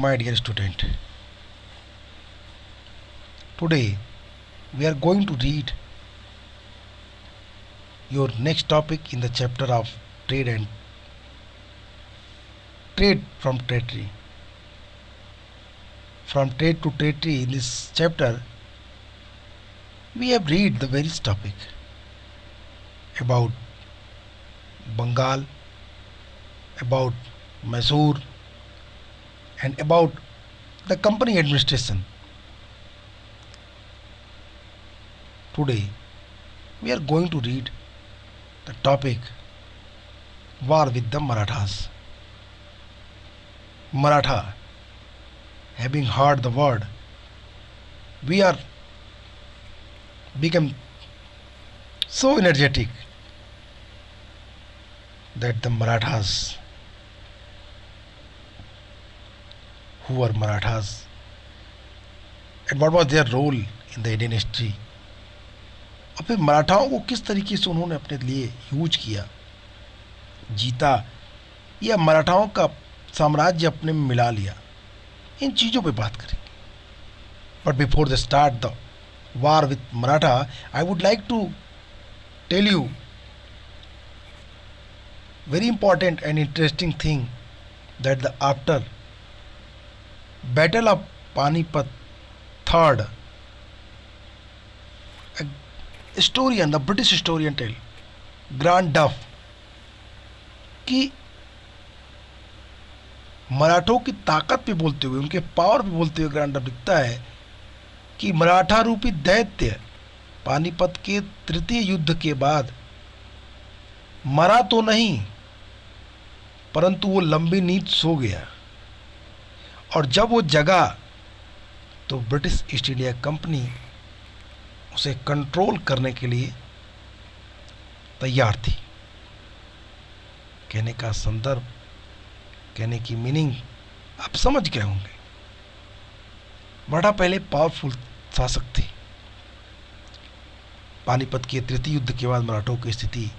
my dear student. Today we are going to read your next topic in the chapter of trade and trade from territory. From trade to territory in this chapter we have read the various topic about Bengal, about Mysore and about the company administration. Today we are going to read the topic war with the Marathas. Maratha, having heard the word, we are become so energetic that the Marathas, who were Marathas and what was their role in the Indian history, और फिर मराठाओं को किस तरीके से उन्होंने अपने लिए use किया, जीता या मराठाओं का साम्राज्य अपने में मिला लिया, इन चीज़ों पे बात करेंगे. But before the start the war with Maratha, I would like to tell you very important and interesting thing that the after Battle of Panipat third, a historian, the British historian tell Grant Duff कि मराठों की ताकत पे बोलते हुए, उनके power पे बोलते हुए ग्रांट डफ लिखता है कि मराठा रूपी दैत्य पानीपत के तृतीय युद्ध के बाद मरा तो नहीं परंतु वो लंबी नींद सो गया, और जब वो जगा तो ब्रिटिश ईस्ट इंडिया कंपनी उसे कंट्रोल करने के लिए तैयार थी. कहने का संदर्भ, कहने की मीनिंग आप समझ गए होंगे. मराठा पहले पावरफुल शासक थे. पानीपत के तृतीय युद्ध के बाद मराठों की स्थिति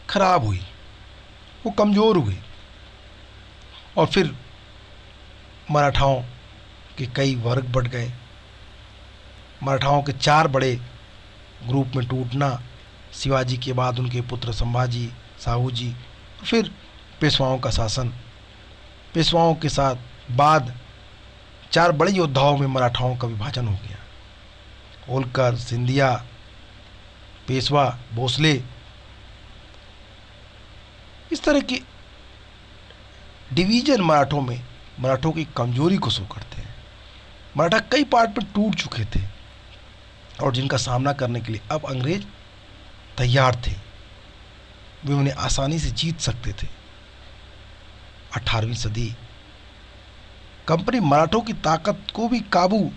खराब हुई, वो कमजोर हुए और फिर मराठाओं के कई वर्ग बढ़ गए. मराठाओं के चार बड़े ग्रुप में टूटना, शिवाजी के बाद उनके पुत्र संभाजी, साहू जी, फिर पेशवाओं का शासन. पेशवाओं के साथ बाद चार बड़े योद्धाओं में मराठाओं का विभाजन हो गया. होलकर, सिंधिया, पेशवा, भोसले, इस तरह के डिवीजन मराठों में मराठों की कमजोरी को शो करते हैं. मराठा कई पार्ट में टूट चुके थे और जिनका सामना करने के लिए अब अंग्रेज तैयार थे. वे उन्हें आसानी से जीत सकते थे. 18वीं सदी कंपनी मराठों की ताकत को भी काबू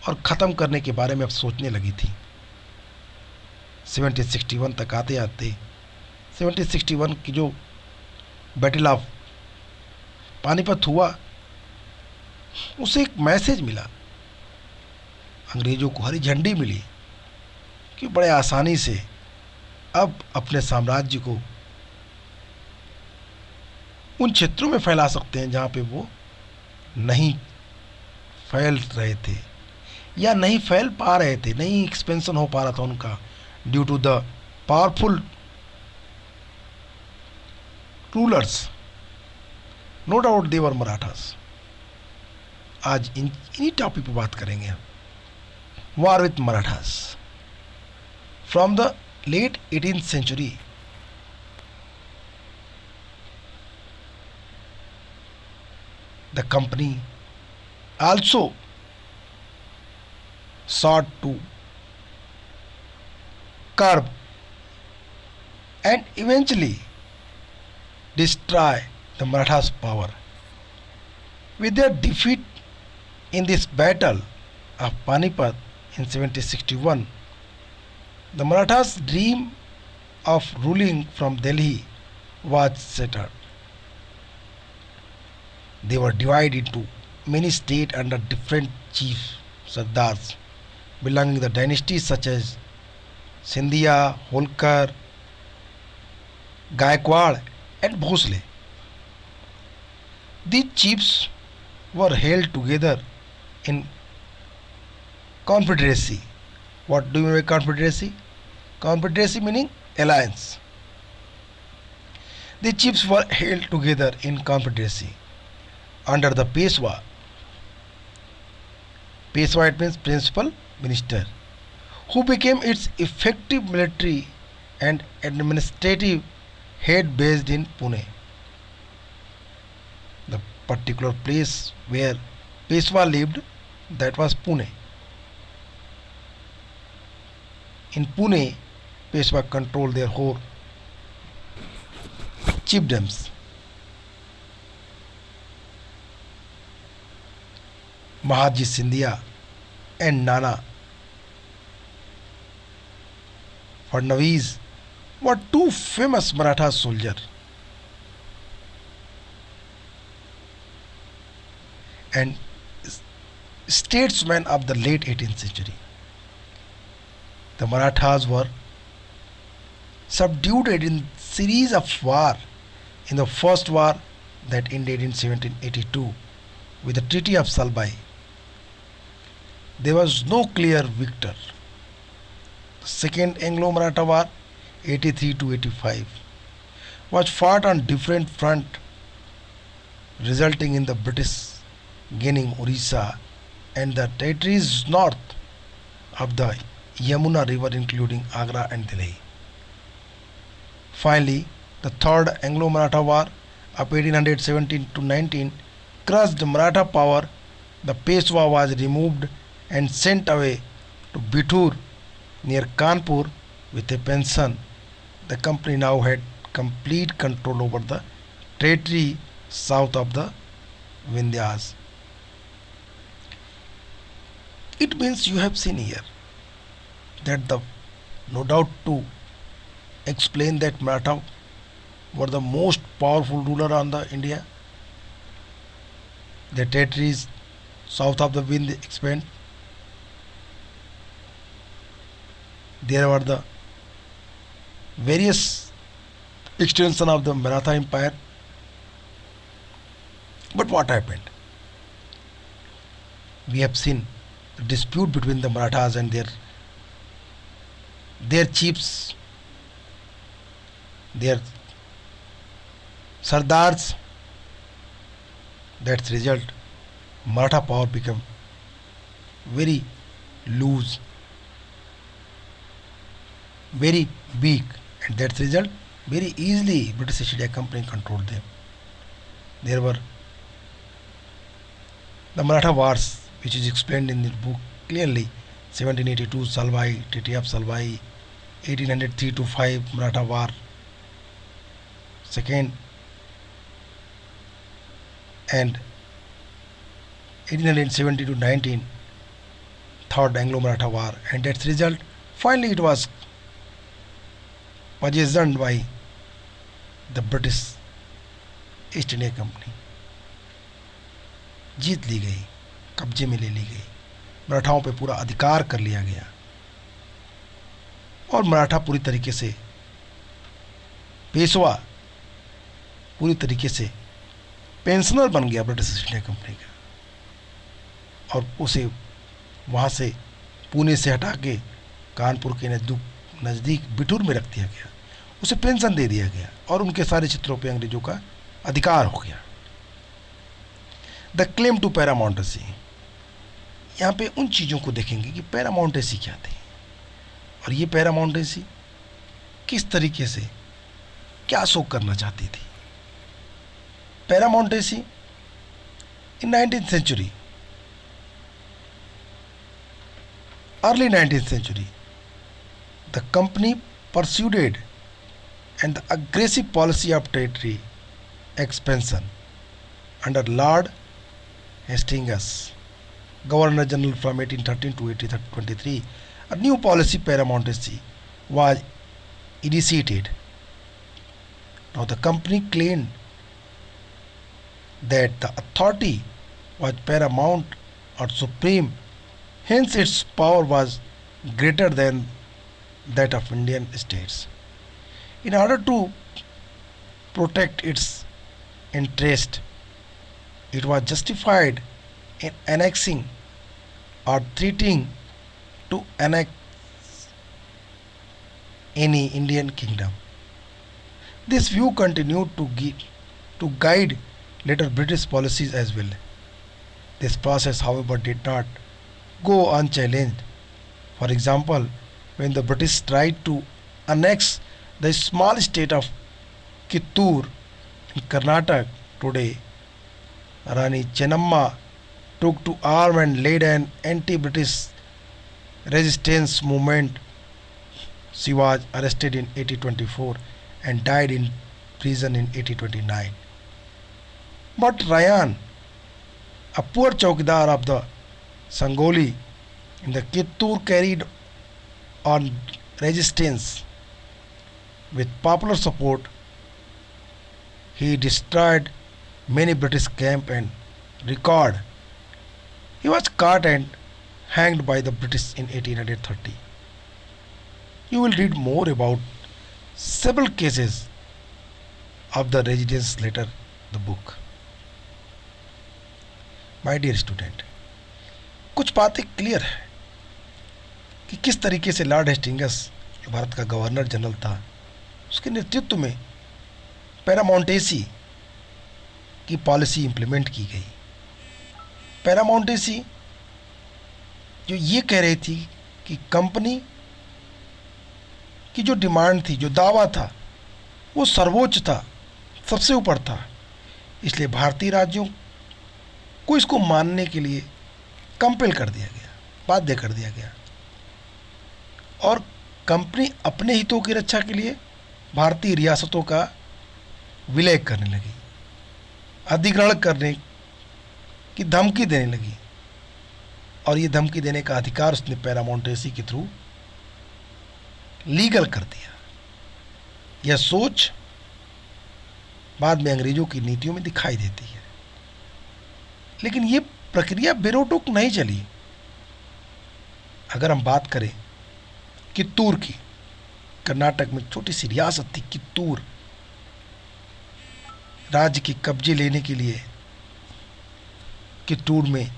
और ख़त्म करने के बारे में अब सोचने लगी थी. 1761 तक आते आते 1761 की जो बैटल ऑफ पानीपत हुआ, उसे एक मैसेज मिला, अंग्रेज़ों को हरी झंडी मिली कि बड़े आसानी से अब अपने साम्राज्य को उन क्षेत्रों में फैला सकते हैं जहाँ पे वो नहीं फैल रहे थे या नहीं फैल पा रहे थे, नहीं एक्सपेंशन हो पा रहा था उनका, due to the powerful rulers. No doubt they were Marathas. आज इन्हीं टॉपिक पे बात करेंगे हम. War with Marathas. From the late 18th century, the company also sought to curb and eventually destroy the Marathas' power. With their defeat in this battle of Panipat in 1761, the Marathas' dream of ruling from Delhi was shattered. They were divided into many states under different chief sardars belonging to the dynasties such as Sindhia, Holkar, Gaikwad and Bhosle. These chiefs were held together in confederacy. What do you mean by confederacy? Confederacy meaning alliance. The chiefs were held together in confederacy under the Peshwa. Peshwa, it means principal minister, who became its effective military and administrative head based in Pune. The particular place where Peshwa lived, that was Pune. In Pune, Peshwa controlled their whole chiefdoms. Mahaji Sindhia and Nana Fadnavis were two famous Maratha soldiers and statesmen of the late 18th century. The Marathas were subdued in series of war. In the first war that ended in 1782 with the Treaty of Salbai, there was no clear victor. The second Anglo-Maratha War, 83 to 85, was fought on different fronts, resulting in the British gaining Orissa and the territories north of the Yamuna River, including Agra and Delhi. Finally, the Third Anglo-Maratha War of 1817 to 19 crushed Maratha power. The Peshwa was removed and sent away to Bithur near Kanpur with a pension. The company now had complete control over the territory south of the Vindhyas. It means you have seen here that the no doubt to explain that Maratha were the most powerful ruler on the India. Their territories south of the Vind expand. There were the various extension of the Maratha Empire. But what happened? We have seen the dispute between the Marathas and their chiefs, their Sardars. That's result Maratha power became very loose, very weak, and that's result very easily British East India Company controlled them. There were the Maratha wars, which is explained in the book clearly. 1782 Salwai, Treaty of Salwai, 1803 to 5 Maratha War, second, and 1870 to 19 Third Anglo-Maratha War, and that's result finally it was poisoned by the British East India Company. जीत ली गई, कब्जे में ले ली गई, मराठाओं पे पूरा अधिकार कर लिया गया और मराठा पूरी तरीके से, पेशवा पूरी तरीके से पेंशनर बन गया ब्रिटिश ईस्ट इंडिया कंपनी का, और उसे वहाँ से पुणे से हटा के कानपुर के नज़दीक बिठूर में रख दिया गया, उसे पेंशन दे दिया गया और उनके सारे क्षेत्रों पे अंग्रेजों का अधिकार हो गया। द क्लेम टू पैरामाउंटेसी, यहाँ पे उन चीज़ों को देखेंगे कि पैरामाउंटेसी क्या थी और ये पैरामाउंटेसी किस तरीके से क्या शो करना चाहती थी। Paramountcy in 19th century, early 19th century, the company pursued and the aggressive policy of territory expansion under Lord Hastings, Governor General from 1813 to 1823. A new policy, paramountcy, was initiated. Now the company claimed that the authority was paramount or supreme, hence its power was greater than that of Indian states. In order to protect its interest, it was justified in annexing or threatening to annex any Indian kingdom. This view continued to guide later British policies as well. This process, however, did not go unchallenged. For example, when the British tried to annex the small state of Kittur in Karnataka today, Rani Chennamma took to arm and led an anti-British resistance movement. She was arrested in 1824 and died in prison in 1829. But Ryan, a poor chowkidar of the Sangoli in the Kittur, carried on resistance with popular support. He destroyed many British camps and record. He was caught and hanged by the British in 1830. You will read more about several cases of the resistance later the book. My dear student, कुछ बातें clear है कि किस तरीके से Lord Hastings जो भारत का governor general था, उसके नेतृत्व में पैरामाउंटेसी की पॉलिसी इंप्लीमेंट की गई। पैरामाउंटेसी जो ये कह रही थी कि कंपनी की जो डिमांड थी, जो दावा था, वो सर्वोच्च था, सबसे ऊपर था। इसलिए भारतीय राज्यों को इसको मानने के लिए कंपेल कर दिया गया, बाध्य कर दिया गया। और कंपनी अपने हितों की रक्षा के लिए भारतीय रियासतों का विलय करने लगी, अधिग्रहण करने की धमकी देने लगी। और ये धमकी देने का अधिकार उसने पैरामाउंटेसी के थ्रू लीगल कर दिया। यह सोच बाद में अंग्रेजों की नीतियों में दिखाई देती है। लेकिन ये प्रक्रिया बेरोटोक नहीं चली। अगर हम बात करें कित्तूर की, कर्नाटक में छोटी सी रियासत थी कित्तूर। राज्य के कब्जे लेने के लिए कित्तूर में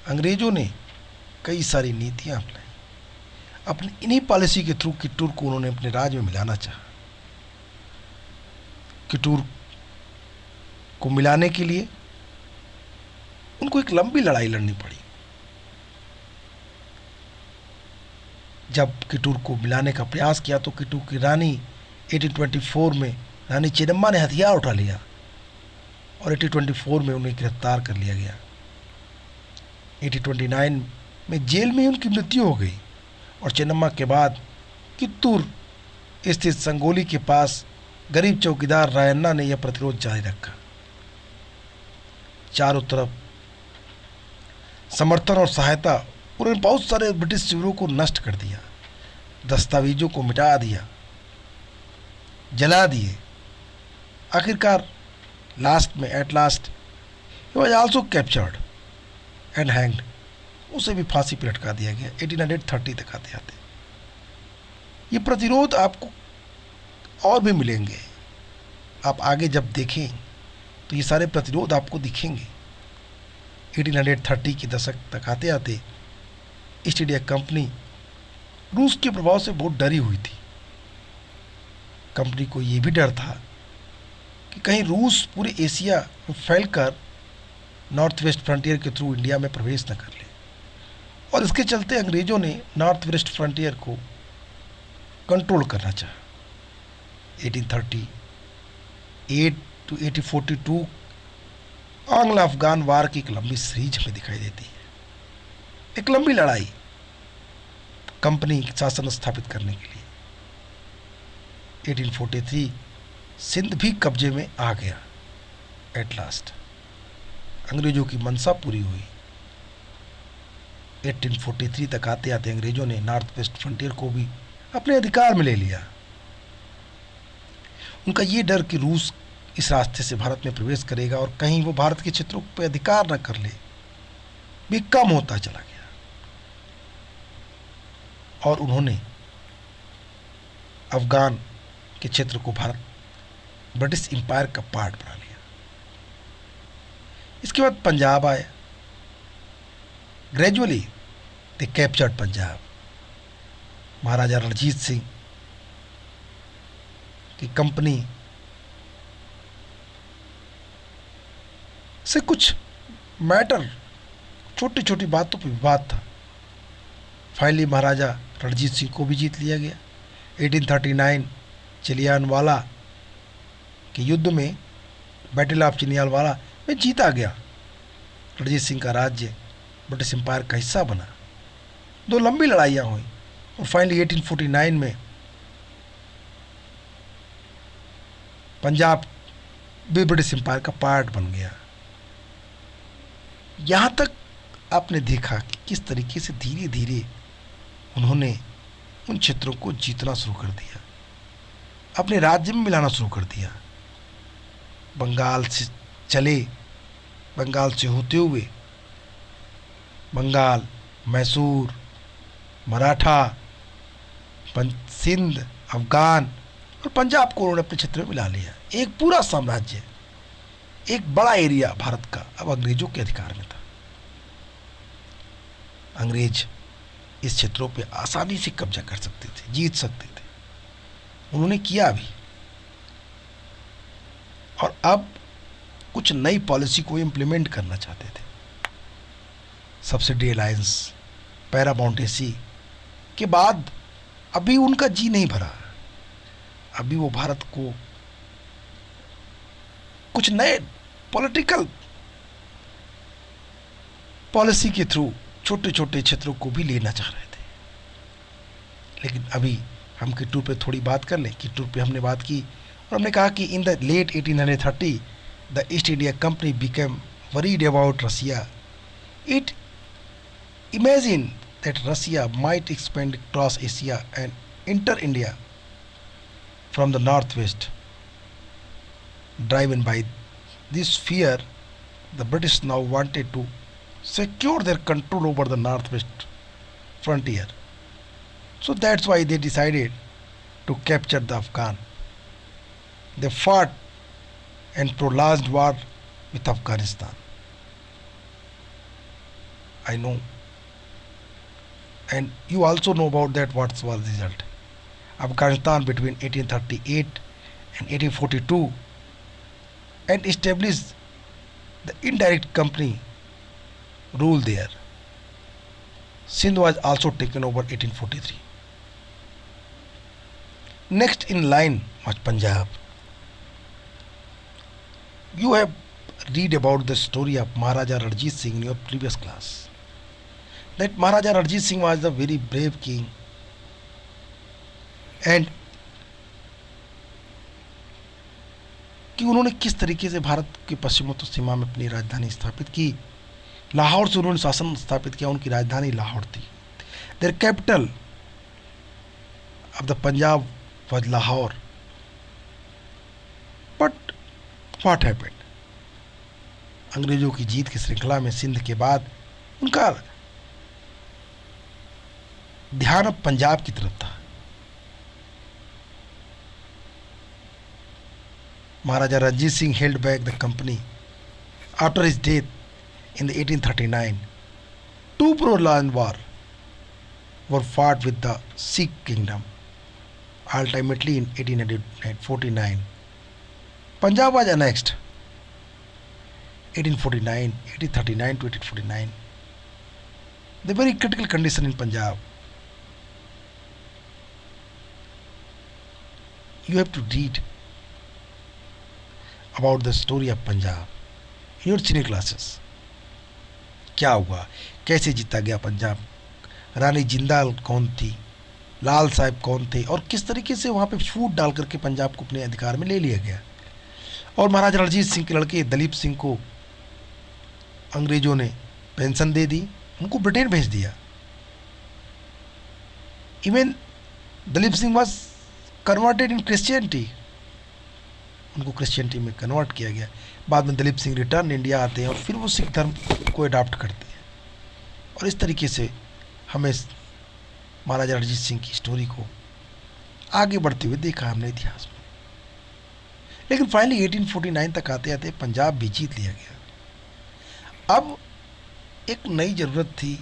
अंग्रेजों ने कई सारी नीतियां अपनाई। अपनी इन्हीं पॉलिसी के थ्रू कित्तूर को उन्होंने अपने राज्य में मिलाना चाहा। कित्तूर को मिलाने के लिए उनको एक लंबी लड़ाई लड़नी पड़ी। जब कित्तूर को मिलाने का प्रयास किया तो कित्तूर की रानी 1824 में रानी चेन्नम्मा ने हथियार उठा लिया और 1824 में उन्हें गिरफ्तार कर लिया गया। 1829 में जेल में ही उनकी मृत्यु हो गई और चेन्नम्मा के बाद कित्तूर स्थित संगोली के पास गरीब चौकीदार रायन्ना ने यह प्रतिरोध जारी रखा। चारों तरफ समर्थन और सहायता, उन्होंने बहुत सारे ब्रिटिश शिविरों को नष्ट कर दिया, दस्तावेजों को मिटा दिया, जला दिए। आखिरकार at last he was also captured and hanged. उसे भी फांसी पर लटका दिया गया 1830 तक आते आते। ये प्रतिरोध आपको और भी मिलेंगे। आप आगे जब देखें तो ये सारे प्रतिरोध आपको दिखेंगे। 1830 के दशक तक आते आते ईस्ट इंडिया कंपनी रूस के प्रभाव से बहुत डरी हुई थी। कंपनी को ये भी डर था कि कहीं रूस पूरे एशिया में फैलकर नॉर्थ वेस्ट फ्रंटियर के थ्रू इंडिया में प्रवेश न कर ले। और इसके चलते अंग्रेजों ने नॉर्थ वेस्ट फ्रंटियर को कंट्रोल करना चाहा। 1838 टू 1842 आंग्ल अफगान वार की एक लंबी सीरीज हमें दिखाई देती है। एक लंबी लड़ाई कंपनी शासन स्थापित करने के लिए। 1843 सिंध भी कब्जे में आ गया। एट लास्ट अंग्रेजों की मंशा पूरी हुई। 1843 तक आते आते अंग्रेजों ने नॉर्थ वेस्ट फ्रंटियर को भी अपने अधिकार में ले लिया। उनका ये डर कि रूस इस रास्ते से भारत में प्रवेश करेगा और कहीं वो भारत के क्षेत्रों पर अधिकार न कर ले, भी कम होता चला गया। और उन्होंने अफगान के क्षेत्र को भारत ब्रिटिश एम्पायर का पार्ट बना लिया। इसके बाद पंजाब आया। Gradually they captured Punjab. Maharaja Ranjit Singh की कंपनी से कुछ मैटर, छोटी छोटी बातों पर विवाद था। फाइनली महाराजा रणजीत सिंह को भी जीत लिया गया। 1839 चिलियानवाला के युद्ध में, बैटल ऑफ चिलियानवाला में जीता गया। रणजीत सिंह का राज्य ब्रिटिश एम्पायर का हिस्सा बना। दो लंबी लड़ाइयाँ हुई और फाइनली 1849 में पंजाब भी ब्रिटिश एम्पायर का पार्ट बन गया। यहाँ तक आपने देखा कि किस तरीके से धीरे धीरे उन्होंने उन क्षेत्रों को जीतना शुरू कर दिया, अपने राज्य में मिलाना शुरू कर दिया। बंगाल से चले, बंगाल से होते हुए बंगाल, मैसूर, मराठा, सिंध, अफगान और पंजाब को उन्होंने अपने क्षेत्र में मिला लिया। एक पूरा साम्राज्य, एक बड़ा एरिया भारत का अब अंग्रेजों के अधिकार में था। अंग्रेज इस क्षेत्रों पे आसानी से कब्जा कर सकते थे, जीत सकते थे। उन्होंने किया भी। और अब कुछ नई पॉलिसी को इम्प्लीमेंट करना चाहते थे। सब्सिडी अलायंस, पैरामाउंटेसी के बाद अभी उनका जी नहीं भरा। अभी वो भारत को कुछ नए पॉलिटिकल पॉलिसी के थ्रू छोटे छोटे क्षेत्रों को भी लेना चाह रहे थे। लेकिन अभी हम किट्टू पे थोड़ी बात कर लें। किट्टू पे हमने बात की और हमने कहा कि in the late 1830 the East India Company became worried about Russia. It imagine that Russia might expand cross Asia and enter India from the northwest. Driven by this fear, the British now wanted to secure their control over the northwest frontier. So that's why they decided to capture the Afghan. They fought and prolonged war with Afghanistan. I know, and you also know about that. What was the result? Afghanistan between 1838 and 1842 and established the indirect company rule there. Sindh was also taken over 1843. Next in line was Punjab. You have read about the story of Maharaja Ranjit Singh in your previous class. That Maharaja Ranjit Singh was a very brave king. And कि उन्होंने किस तरीके से भारत के पश्चिमोत्तर सीमा में अपनी राजधानी स्थापित की। लाहौर से उन्होंने शासन स्थापित किया। उनकी राजधानी लाहौर थी। Their capital of the Punjab was Lahore. But what happened? अंग्रेजों की जीत की श्रृंखला में सिंध के बाद उनका ध्यान अब पंजाब की तरफ था। Maharaja Ranjit Singh held back the company. After his death in the 1839, two prolonged wars were fought with the Sikh kingdom. Ultimately, in 1849, Punjab was annexed. 1849, 1839 to 1849. The very critical condition in Punjab. You have to read about the story of Punjab in your senior classes. क्या हुआ, कैसे जीता गया पंजाब, रानी जिंदाल कौन थी, लाल साहब कौन थे और किस तरीके से वहाँ पे फूट डाल करके पंजाब को अपने अधिकार में ले लिया गया। और महाराजा रणजीत सिंह के लड़के दलीप सिंह को अंग्रेजों ने पेंशन दे दी, उनको ब्रिटेन भेज दिया। Even Duleep Singh was converted in Christianity. उनको क्रिश्चियनिटी में कन्वर्ट किया गया। बाद में दलीप सिंह रिटर्न इंडिया आते हैं और फिर वो सिख धर्म को अडॉप्ट करते हैं। और इस तरीके से हमें महाराजा रणजीत सिंह की स्टोरी को आगे बढ़ते हुए देखा हमने इतिहास में। लेकिन फाइनली 1849 तक आते आते पंजाब भी जीत लिया गया। अब एक नई ज़रूरत थी,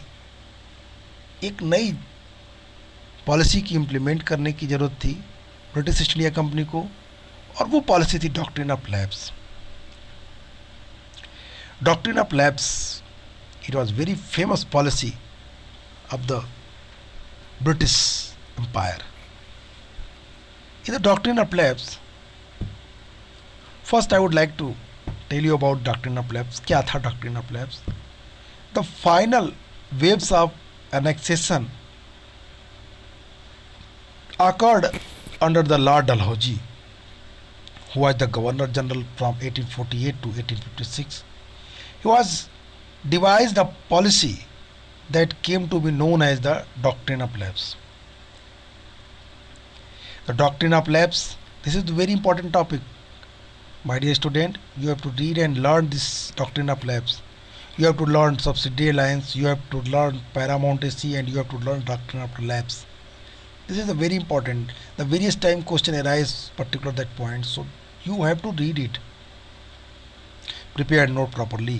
एक नई पॉलिसी की इम्प्लीमेंट करने की ज़रूरत थी ब्रिटिश ईस्ट इंडिया कंपनी को, और वो पॉलिसी थी doctrine of lapse. Doctrine of lapse, it was very famous policy of the British Empire. In the doctrine of lapse, first I would like to tell you about doctrine of lapse. क्या था doctrine of lapse? The final waves of annexation occurred under the Lord Dalhousie, who was the Governor General from 1848 to 1856. He was devised a policy that came to be known as the Doctrine of Lapse. The Doctrine of Lapse, this is a very important topic. My dear student, you have to read and learn this Doctrine of Lapse. You have to learn subsidiary alliance, you have to learn paramountcy, and you have to learn doctrine of lapse. This is a very important. The various time question arise particular that point, so you have to read it. Prepare and note properly.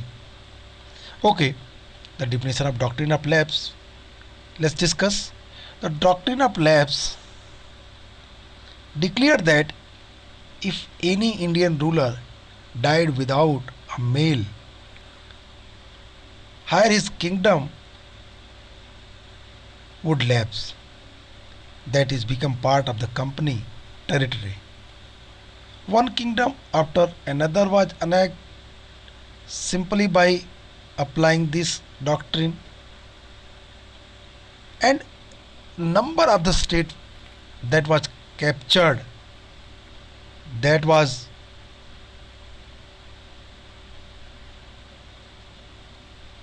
Okay, the definition of doctrine of lapse. Let's discuss. The doctrine of lapse declared that if any Indian ruler died without a male heir, his kingdom would lapse, that is, become part of the company territory. One kingdom after another was annexed simply by applying this doctrine, and number of the state that was captured, that was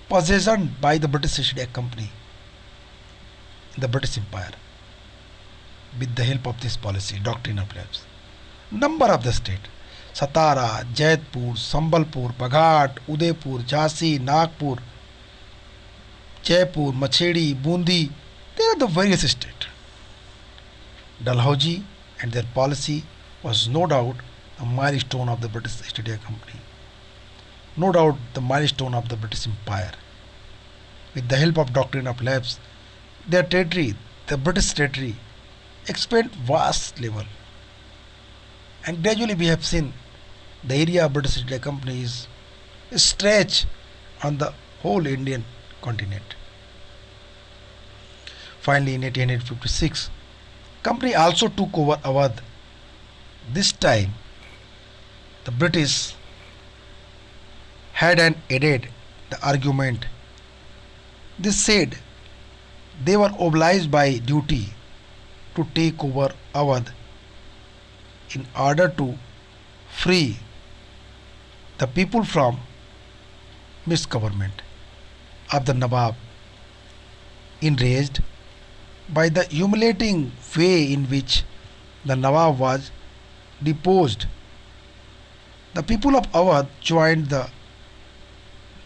possession by the British East India Company, the British Empire, with the help of this policy, doctrine of lapse. Number of the state: Satara, Jaipur, Sambalpur, Baghat, Udaipur, Jhansi, Nagpur, Jaipur, Machedi, Bundi. They are the various states. Dalhousie and their policy was no doubt a milestone of the British East India Company. No doubt the milestone of the British Empire. With the help of doctrine of lapse, their territory, the British territory, expanded vast level. And gradually we have seen the area of British East India Company is stretched on the whole Indian continent. Finally, in 1856, company also took over Awadh. This time, the British had an added the argument. They said they were obliged by duty to take over Awadh in order to free the people from misgovernment of the Nawab. Enraged by the humiliating way in which the Nawab was deposed, the people of Awadh joined the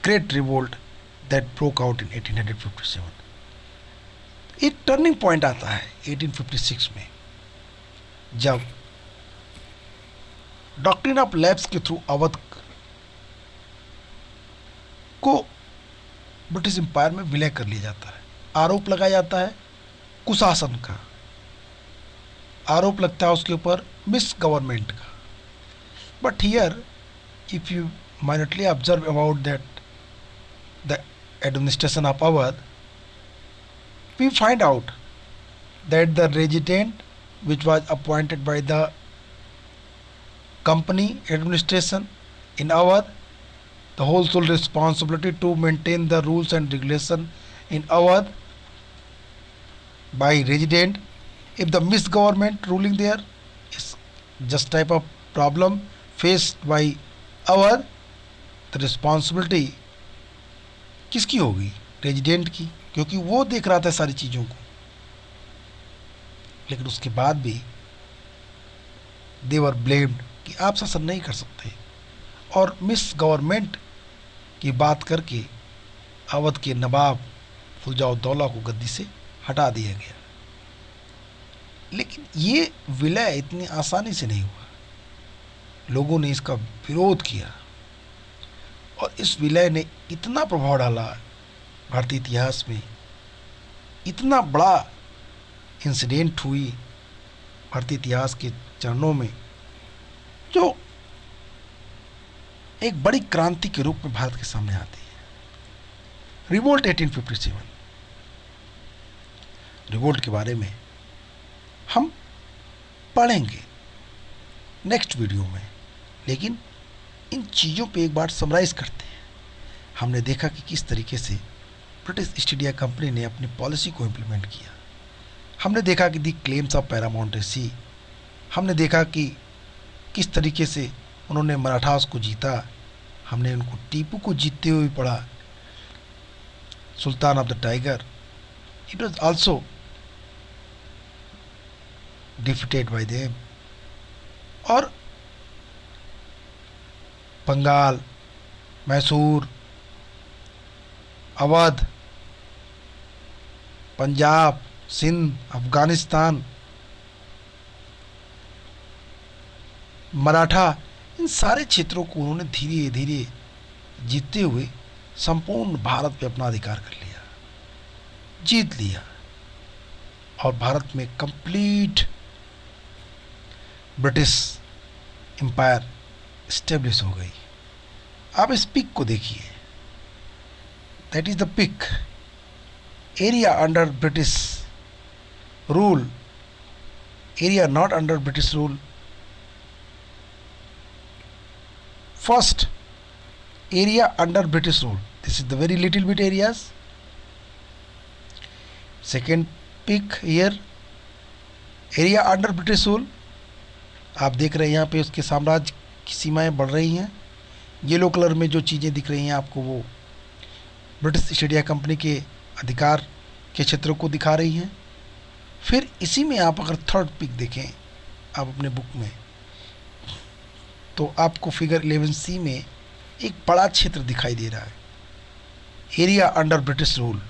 great revolt that broke out in 1857. एक turning point आता है 1856 में, जब doctrine of lapse के through Awadh को British empire में विलय कर लिया जाता है। आरोप लगाया जाता है कुशासन का, आरोप लगता है उसके ऊपर मिस गवर्नमेंट का। But here if you minutely observe about that the administration of Awadh, we find out that the resident which was appointed by the company administration in Awadh, the whole sole responsibility to maintain the rules and regulation in Awadh by resident. If the misgovernment ruling there is just type of problem faced by Awadh, the responsibility किसकी होगी? Resident की, क्योंकि वो देख रहा था सारी चीज़ों को। लेकिन उसके बाद भी दे वर ब्लेम्ड कि आप शासन नहीं कर सकते, और मिस गवर्नमेंट की बात करके अवध के नवाब फुलजाउद्दौला को गद्दी से हटा दिया गया। लेकिन ये विलय इतनी आसानी से नहीं हुआ, लोगों ने इसका विरोध किया। और इस विलय ने इतना प्रभाव डाला भारतीय इतिहास में, इतना बड़ा इंसिडेंट हुई भारतीय इतिहास के चरणों में, जो एक बड़ी क्रांति के रूप में भारत के सामने आती है। रिवोल्ट 1857। रिवोल्ट के बारे में हम पढ़ेंगे नेक्स्ट वीडियो में, लेकिन इन चीज़ों पे एक बार समराइज करते हैं। हमने देखा कि किस तरीके से ब्रिटिश ईस्ट इंडिया कंपनी ने अपनी पॉलिसी को इम्प्लीमेंट किया। हमने देखा कि दी क्लेम्स ऑफ पैरामाउंटेसी। हमने देखा कि किस तरीके से उन्होंने मराठास को जीता। हमने उनको टीपू को जीतते हुए पढ़ा, सुल्तान of the tiger. It was also defeated by them. और बंगाल, मैसूर, अवध, पंजाब, सिंध, अफगानिस्तान, मराठा, इन सारे क्षेत्रों को उन्होंने धीरे धीरे जीतते हुए संपूर्ण भारत पे अपना अधिकार कर लिया, जीत लिया, और भारत में कंप्लीट ब्रिटिश एम्पायर स्टेब्लिश हो गई। आप इस पिक को देखिए, that is the pic, area under British rule, area not under British rule. First, area under British rule. This is the very little bit areas. Second pick here, area under British rule. आप देख रहे हैं यहाँ पे उसके साम्राज्य की सीमाएं बढ़ रही हैं। येलो कलर में जो चीज़ें दिख रही हैं आपको, वो ब्रिटिश ईस्ट इंडिया कंपनी के अधिकार के क्षेत्रों को दिखा रही हैं। फिर इसी में आप अगर थर्ड पिक देखें आप अपने बुक में, तो आपको फिगर 11C में एक बड़ा क्षेत्र दिखाई दे रहा है, area under British rule,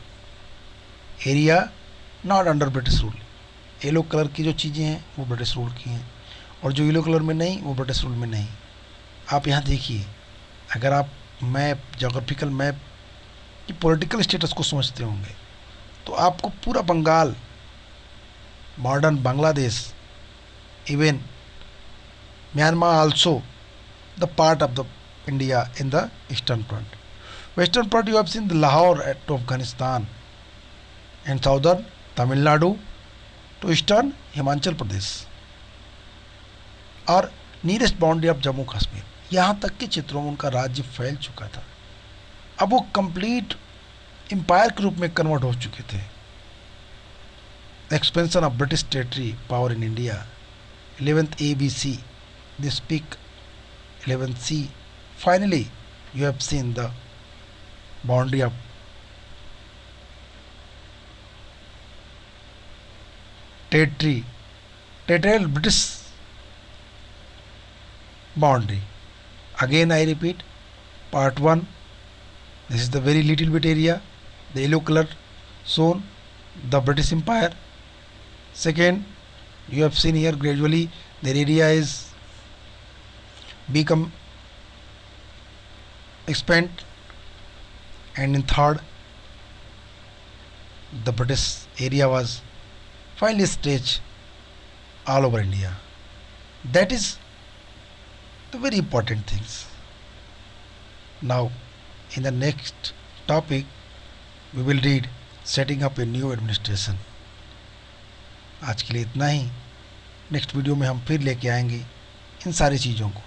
area not under British rule. Yellow colour की जो चीज़ें हैं वो ब्रिटिश रूल की हैं, और जो येलो कलर में नहीं वो ब्रिटिश रूल में नहीं। आप यहाँ देखिए, अगर आप मैप, जोग्राफिकल मैप की पॉलिटिकल स्टेटस को समझते होंगे, तो आपको पूरा Bengal, modern Bangladesh, even Myanmar also the part of the India in the eastern front. Western front you have seen the Lahore to Afghanistan, and southern Tamil Nadu to eastern Himachal Pradesh, और nearest boundary of Jammu Kashmir. यहाँ तक के क्षेत्रों में उनका राज्य फैल चुका था। अब वो कंप्लीट एम्पायर के रूप में कन्वर्ट हो चुके थे। Expansion of British territory power in India, 11th ABC, this pick 11C. Finally, you have seen the boundary of territorial British boundary. Again I repeat, part 1, this is the very little bit area, the yellow color zone, the British Empire. Second, you have seen here gradually their area is become expand, and in third, the British area was finally stretched all over India. That is the very important things. Now in the next topic we will read setting up a new administration. आज के लिए इतना ही। Next video में हम फिर लेके आएंगे इन सारी चीज़ों को।